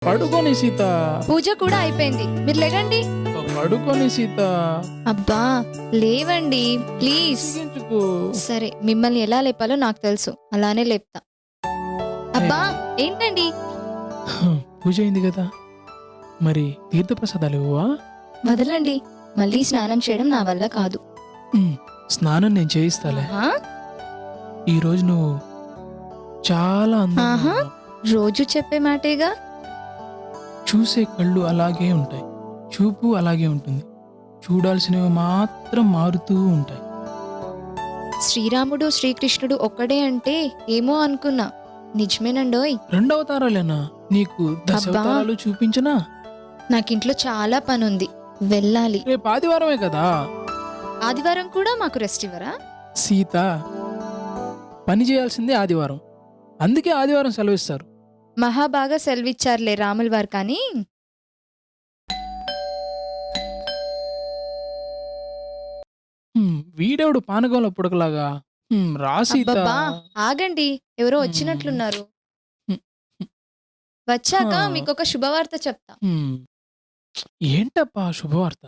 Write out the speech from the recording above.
పడుకోని సీత. పూజ కూడా అయిపోయింది, మీరు లేకండి. పడుకోని సీత. అబ్బా లేవండి ప్లీజ్. సిగించుకో. సరే మిమ్మల్ని ఎలా లేపాలో నాకు తెలుసు, అలానే లేపుతా. అబ్బా ఏంటండి? పూజ అయింది కదా, మరి తీర్థప్రసాదాలు ఇవ్వవా? వదలండి, మళ్ళీ స్నానం చేయడం నా వల్ల కాదు. స్నానం నేను చేయిస్తాలే. ఆ? ఈ రోజు నువ్వు చాలా అందంగా ఆహా. ఉన్నావు. రోజు చెప్పే మాటేగా. చూసే కళ్ళు అలాగే ఉంటాయి, చూపు అలాగే ఉంటుంది, చూడాల్సినవి మాత్రం మారుతూ ఉంటాయి. శ్రీరాముడు శ్రీకృష్ణుడు ఒక్కడే అంటే ఏమో అనుకున్నా, నిజమేనండోయ్. 2 అవతారాలేనా? నీకు 10 అబ్బా. అవతారాలు చూపించనా? నాకింట్లో చాలా పనుంది, వెళ్ళాలి. రేపు ఆదివారమే కదా ఆదివారం కూడా మాకు రెస్ట్ ఇవ్వరా? సీత. పని చేయాల్సిందే ఆదివారం, అందుకే ఆదివారం సెలవిస్తారు. మహాబాగా సెలవిచ్చారులే రాముల వారు. కానీ వీడెవడు పానకంలో పుడకలాగా? రా సీత. అబ్బబ్బా ఆగండి, ఎవరో వచ్చినట్లున్నారు. వచ్చాక హా. మీకు ఒక శుభవార్త చెప్తా. ఏంటప్పా శుభవార్త?